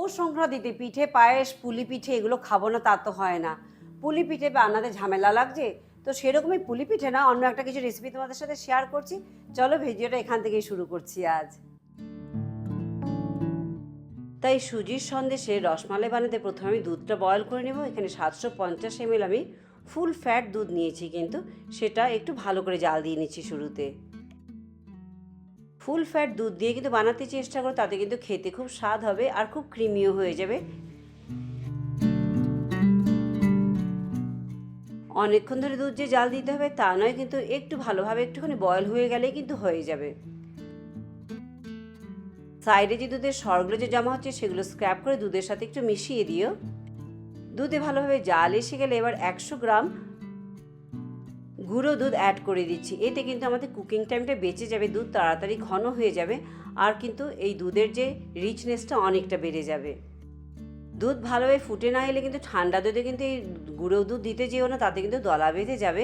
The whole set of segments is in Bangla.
পৌষ সংক্রান্তিতে পিঠে পায়েস পুলি পিঠে এগুলো খাবো না তা তো হয় না। পুলি পিঠে বানাতে ঝামেলা লাগছে, তো সেরকমই পুলি পিঠে না অন্য একটা কিছু রেসিপি তোমাদের সাথে শেয়ার করছি। চলো ভিডিওটা এখান থেকেই শুরু করছি আজ। তাই সুজির সন্দেশে রসমালাই বানাতে প্রথমে আমি দুধটা বয়ল করে নেব। এখানে 750 ml আমি ফুল ফ্যাট দুধ নিয়েছি, কিন্তু সেটা একটু ভালো করে জাল দিয়ে নিচ্ছি শুরুতে। ফুল ফ্যাট দুধ দিয়ে কিন্তু বানাতে চেষ্টা করো, তাতে কিন্তু খেতে খুব স্বাদ হবে আর খুব ক্রিমিও হয়ে যাবে। অনেকক্ষণ ধরে দুধ যে জাল দিতে হবে তা নয়, কিন্তু একটু ভালোভাবে একটুখানি বয়ল হয়ে গেলেই কিন্তু হয়ে যাবে। সাইডে যে দুধের সরগুলো যে জমা হচ্ছে সেগুলো স্ক্র্যাপ করে দুধের সাথে একটু মিশিয়ে দিও। দুধে ভালোভাবে জাল এসে গেলে এবার 100 গ্রাম গুঁড়ো দুধ অ্যাড করে দিচ্ছি। এতে কিন্তু আমাদের কুকিং টাইমটা বেঁচে যাবে, দুধ তাড়াতাড়ি ঘন হয়ে যাবে, আর কিন্তু এই দুধের যে রিচনেসটা অনেকটা বেড়ে যাবে। দুধ ভালোভাবে ফুটে না এলে কিন্তু ঠান্ডা দুধে কিন্তু এই গুঁড়ো দুধ দিতে যেও না, তাতে কিন্তু দলা বেঁধে যাবে।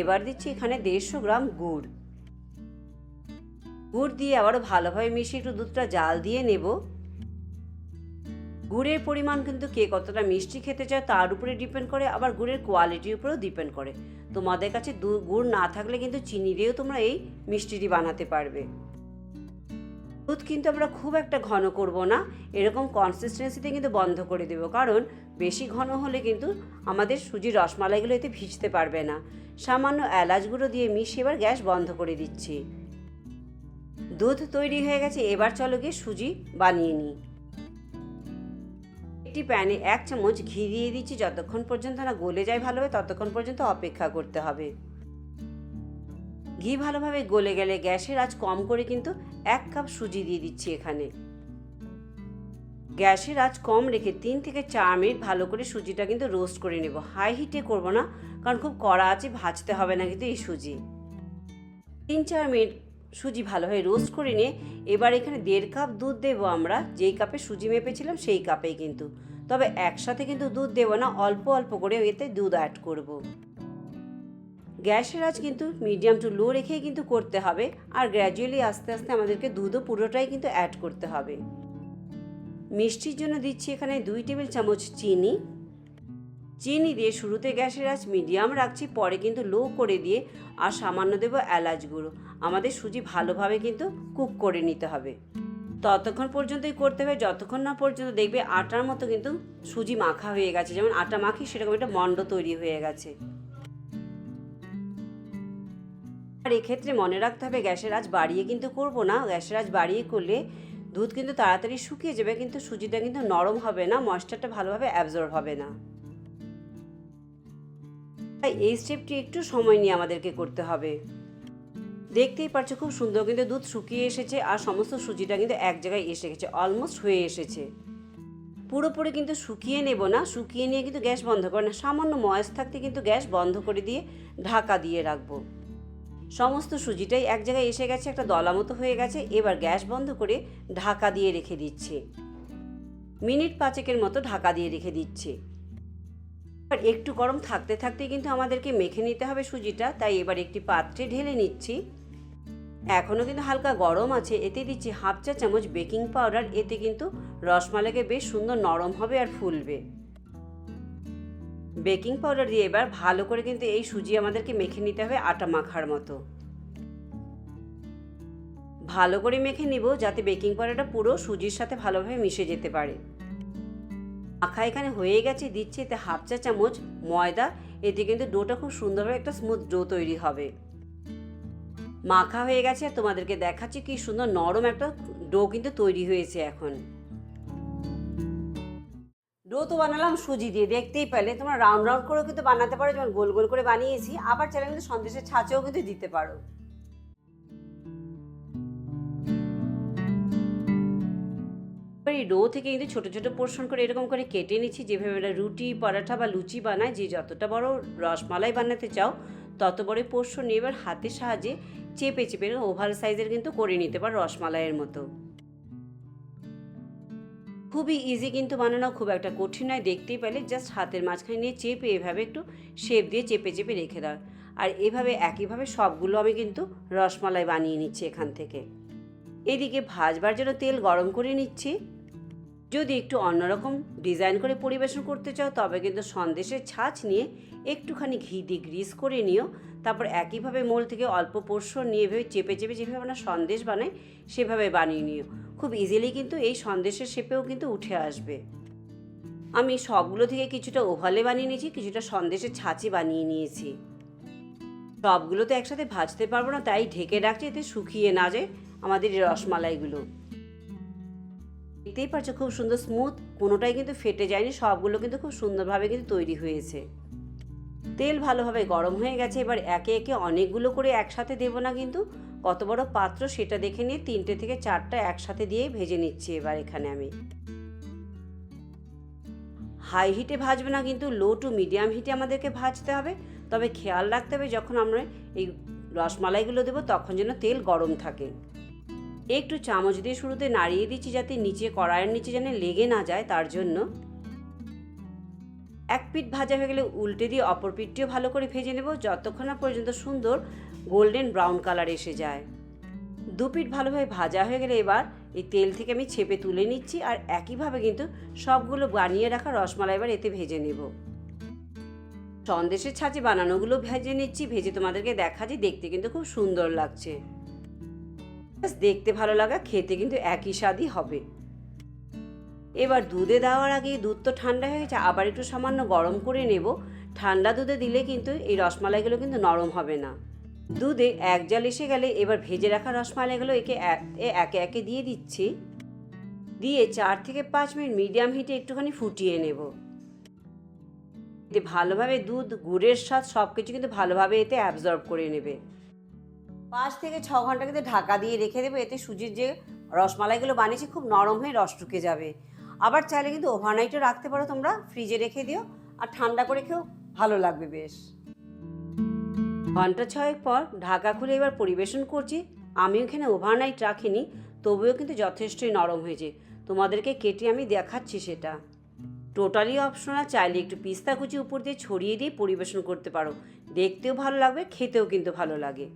এবার দিচ্ছি এখানে 150 গ্রাম গুড়। গুড় দিয়ে আবারও ভালোভাবে মিশিয়ে একটু দুধটা জাল দিয়ে নেব। গুড়ের পরিমাণ কিন্তু কে কতটা মিষ্টি খেতে চায় তার উপরে ডিপেন্ড করে, আবার গুড়ের কোয়ালিটির উপরেও ডিপেন্ড করে। তোমাদের কাছে গুড় না থাকলে কিন্তু চিনি দিয়েও তোমরা এই মিষ্টিটি বানাতে পারবে। দুধ কিন্তু আমরা খুব একটা ঘন করব না, এরকম কনসিস্টেন্সিতে কিন্তু বন্ধ করে দেব, কারণ বেশি ঘন হলে কিন্তু আমাদের সুজির রসমালাইগুলো এতে ভিজতে পারবে না। সামান্য এলাচ গুঁড়ো দিয়ে মিশিয়ে এবার গ্যাস বন্ধ করে দিচ্ছি। দুধ তৈরি হয়ে গেছে, এবার চলো গিয়ে সুজি বানিয়ে নিই। একটি প্যানে 1 চামচ ঘি দিয়ে দিচ্ছি। যতক্ষণ পর্যন্ত না গলে যায় ভালোভাবে ততক্ষণ পর্যন্ত অপেক্ষা করতে হবে। ঘি ভালোভাবে গলে গেলে গ্যাসের আঁচ কম করে কিন্তু 1 কাপ সুজি দিয়ে দিচ্ছি এখানে। গ্যাসের আঁচ কম রেখে 3 থেকে 4 মিনিট ভালো করে সুজিটা কিন্তু রোস্ট করে নেব। হাই হিটে করব না, কারণ খুব কড়া আঁচে ভাজতে হবে না কিন্তু এই সুজি। 3-4 মিনিট সুজি ভালোভাবে রোস্ট করে নিয়ে এবার এখানে 1.5 কাপ দুধ দেবো আমরা। যেই কাপে সুজি মেপেছিলাম সেই কাপেই কিন্তু, তবে একসাথে কিন্তু দুধ দেবো না, অল্প অল্প করে এতে দুধ অ্যাড করব। গ্যাসের আঁচ কিন্তু মিডিয়াম টু লো রেখেই কিন্তু করতে হবে, আর গ্র্যাজুয়ালি আস্তে আস্তে আমাদেরকে দুধও পুরোটাই কিন্তু অ্যাড করতে হবে। মিষ্টির জন্য দিচ্ছি এখানে 2 টেবিল চামচ চিনি। চিনি দিয়ে শুরুতে গ্যাসের আঁচ মিডিয়াম রাখছি, পরে কিন্তু লো করে দিয়ে আর সামান্য দেব এলাচ গুঁড়ো। আমাদের সুজি ভালোভাবে কিন্তু কুক করে নিতে হবে। ততক্ষণ পর্যন্তই করতে হবে যতক্ষণ না পর্যন্ত দেখবে আটার মতো কিন্তু সুজি মাখা হয়ে গেছে, যেমন আটা মাখি সেরকম একটা মণ্ড তৈরি হয়ে গেছে। আর এক্ষেত্রে মনে রাখতে হবে গ্যাসের আঁচ বাড়িয়ে কিন্তু করব না। গ্যাসের আঁচ বাড়িয়ে করলে দুধ কিন্তু তাড়াতাড়ি শুকিয়ে যাবে, কিন্তু সুজিটা কিন্তু নরম হবে না, ময়েশ্চারটা ভালোভাবে অ্যাবজর্ব হবে না। তাই এই স্টেপটি একটু সময় নিয়ে আমাদেরকে করতে হবে। দেখতেই পাচ্ছ খুব সুন্দর কিন্তু দুধ শুকিয়ে এসেছে, আর সমস্ত সুজিটা কিন্তু এক জায়গায় এসে গেছে, অলমোস্ট হয়ে এসেছে। পুরোপুরি কিন্তু শুকিয়ে নেব না, শুকিয়ে নিয়ে কিন্তু গ্যাস বন্ধ করে না, সামান্য ময়েস থাকতে কিন্তু গ্যাস বন্ধ করে দিয়ে ঢাকা দিয়ে রাখবো। সমস্ত সুজিটাই এক জায়গায় এসে গেছে, একটা দলা মতো হয়ে গেছে। এবার গ্যাস বন্ধ করে ঢাকা দিয়ে রেখে দিচ্ছি। মিনিট 5 মতো ঢাকা দিয়ে রেখে দিচ্ছি। আর একটু গরম থাকতে থাকতে কিন্তু আমাদেরকে মেখে নিতে হবে সুজিটা, তাই এবার একটি পাত্রে ঢেলে নিচ্ছি। এখনও কিন্তু হালকা গরম আছে। এতে দিচ্ছি 1/2 চা চামচ বেকিং পাউডার। এতে কিন্তু রসমালাইকে বেশ সুন্দর নরম হবে আর ফুলবে। বেকিং পাউডার দিয়ে এবার ভালো করে কিন্তু এই সুজি আমাদেরকে মেখে নিতে হবে আটা মাখার মতো। ভালো করে মেখে নিব যাতে বেকিং পাউডারটা পুরো সুজির সাথে ভালোভাবে মিশে যেতে পারে। মাখা এখানে হয়ে গেছে। দিচ্ছি এতে 1/2 চা চামচ ময়দা। এতে কিন্তু ডোটা খুব সুন্দরভাবে একটা স্মুথ ডো তৈরি হবে। মাখা হয়ে গেছে আর তোমাদেরকে দেখাচ্ছি কি সুন্দর নরম একটা ডো কিন্তু তৈরি হয়েছে। এখন ডো তো বানালাম সুজি দিয়ে, দেখতেই পেলে। তোমরা রাউন্ড রাউন্ড করেও কিন্তু বানাতে পারো, যেমন গোল গোল করে বানিয়েছি। আবার চাইলে কিন্তু সন্দেশের ছাঁচেও কিন্তু দিতে পারো। এই ডো থেকে কিন্তু ছোট ছোট পোর্শন করে এরকম করে কেটে নিচ্ছি, যেভাবে রুটি পরাঠা বা লুচি বানায়। যে যতটা বড় রসমালাই বানাতে চাও তত বড় পোর্শন নিয়ে এবার হাতের সাহায্যে চেপে চেপে ওভাল সাইজের কিন্তু করে নিতে পারো রসমালাইয়ের মতো। খুবই ইজি কিন্তু বানানো, খুব একটা কঠিন নয়। দেখতেই পেলে জাস্ট হাতের মাঝখানে নিয়ে চেপে এভাবে একটু শেপ দিয়ে চেপে চেপে রেখে দাও। আর এভাবে একইভাবে সবগুলো আমি কিন্তু রসমালাই বানিয়ে নিচ্ছি এখান থেকে। এদিকে ভাজবার জন্য তেল গরম করে নিচ্ছি। যদি একটু অন্যরকম ডিজাইন করে পরিবেশন করতে চাও তবে কিন্তু সন্দেশের ছাঁচ নিয়ে একটুখানি ঘি দিয়ে গ্রিস করে নিও। তারপর একইভাবে মোল থেকে অল্প পোর্শন নিয়ে এভাবে চেপে চেপে যেভাবে আমরা সন্দেশ বানাই সেভাবে বানিয়ে নিও। খুব ইজিলি কিন্তু এই সন্দেশের শেপেও কিন্তু উঠে আসবে। আমি সবগুলো থেকে কিছুটা ওভালে বানিয়ে নিয়েছি, কিছুটা সন্দেশের ছাঁচে বানিয়ে নিয়েছি। সবগুলো তো একসাথে ভাজতে পারবো না, তাই ঢেকে রাখছি এতে শুকিয়ে না যায় আমাদের এই রসমালাইগুলো। দেখতেই পাচ্ছ খুব সুন্দর স্মুথ, কোনোটাই কিন্তু ফেটে যায়নি, সবগুলো কিন্তু খুব সুন্দরভাবে কিন্তু তৈরি হয়েছে। তেল ভালোভাবে গরম হয়ে গেছে। এবার একে একে অনেকগুলো করে একসাথে দেবো না, কিন্তু কত বড় পাত্র সেটা দেখে নিয়ে 3টে থেকে 4টা একসাথে দিয়ে ভেজে নিচ্ছি। এবার এখানে আমি হাই হিটে ভাজবে না, কিন্তু লো টু মিডিয়াম হিটে আমাদেরকে ভাজতে হবে। তবে খেয়াল রাখতে হবে যখন আমরা এই রসমালাইগুলো দেবো তখন যেন তেল গরম থাকে। একটু চামচ দিয়ে শুরুতে নাড়িয়ে দিচ্ছি যাতে নিচে কড়াইয়ের নিচে যেন লেগে না যায়, তার জন্য। এক পিঠ ভাজা হয়ে গেলে উল্টে দিয়ে অপর পিঠটিও ভালো করে ভেজে নেব যতক্ষণ না পর্যন্ত সুন্দর গোল্ডেন ব্রাউন কালার এসে যায়। দু পিঠ ভালোভাবে ভাজা হয়ে গেলে এবার এই তেল থেকে আমি ছেপে তুলে নিচ্ছি। আর একইভাবে কিন্তু সবগুলো বানিয়ে রাখা রসমালাই এবার এতে ভেজে নেব। সন্দেশের ছাঁচে বানানোগুলো ভেজে নিচ্ছি, ভেজে তোমাদেরকে দেখাচ্ছি। দেখতে কিন্তু খুব সুন্দর লাগছে। দেখতে ভালো লাগা, খেতে কিন্তু একই স্বাদই হবে। এবার দুধে দেওয়ার আগে দুধ তো ঠান্ডা হয়ে গেছে, আবার একটু সামান্য গরম করে নেব। ঠান্ডা দুধে দিলে কিন্তু এই রসমালাইগুলো কিন্তু নরম হবে না। দুধে এক জাল এসে গেলে এবার ভেজে রাখা রসমালাইগুলো একে একে দিয়ে দিচ্ছি। দিয়ে 4 থেকে 5 মিনিট মিডিয়াম হিটে একটুখানি ফুটিয়ে নেব। এতে ভালোভাবে দুধ, গুড়ের স্বাদ সব কিছু কিন্তু ভালোভাবে এতে অ্যাবজর্ব করে নেবে। 5 থেকে 6 ঘন্টা কিন্তু ঢাকা দিয়ে রেখে দেবো। এতে সুজির যে রসমালাইগুলো বানিয়েছি খুব নরম হয়ে রস ঢুকে যাবে। আবার চাইলে কিন্তু ওভারনাইটও রাখতে পারো, তোমরা ফ্রিজে রেখে দিও, আর ঠান্ডা করে খেয়েও ভালো লাগবে বেশ। ঘন্টা 6 পর ঢাকা খুলে এবার পরিবেশন করছি। আমি এখানে ওভারনাইট রাখিনি, তবুও কিন্তু যথেষ্টই নরম হয়েছে। তোমাদেরকে কেটে আমি দেখাচ্ছি সেটা। টোটালি অপশনাল, চাইলে একটু পিস্তা কুচি উপর দিয়ে ছড়িয়ে দিয়ে পরিবেশন করতে পারো। দেখতেও ভালো লাগবে, খেতেও কিন্তু ভালো লাগে।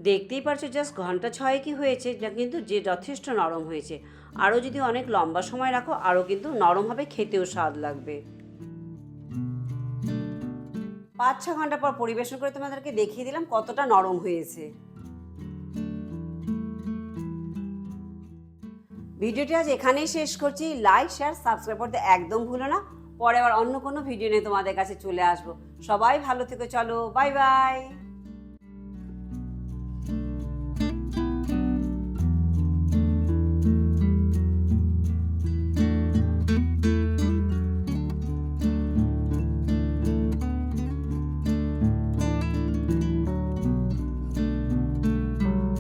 দেখতেই পারছো জাস্ট ঘন্টা 6 কি হয়েছে, যা কিন্তু যে যথেষ্ট নরম হয়েছে। আরও যদি অনেক লম্বা সময় রাখো আরও কিন্তু নরম হবে, খেতেও স্বাদ লাগবে। 5-6 ঘন্টা পর পরিবেশন করে তোমাদেরকে দেখিয়ে দিলাম কতটা নরম হয়েছে। ভিডিওটি আজ এখানেই শেষ করছি। লাইক, শেয়ার, সাবস্ক্রাইব করতে একদম ভুলো না। পরে আবার অন্য কোনো ভিডিও নিয়ে তোমাদের কাছে চলে আসবো। সবাই ভালো থেকো, চলো বাই বাই।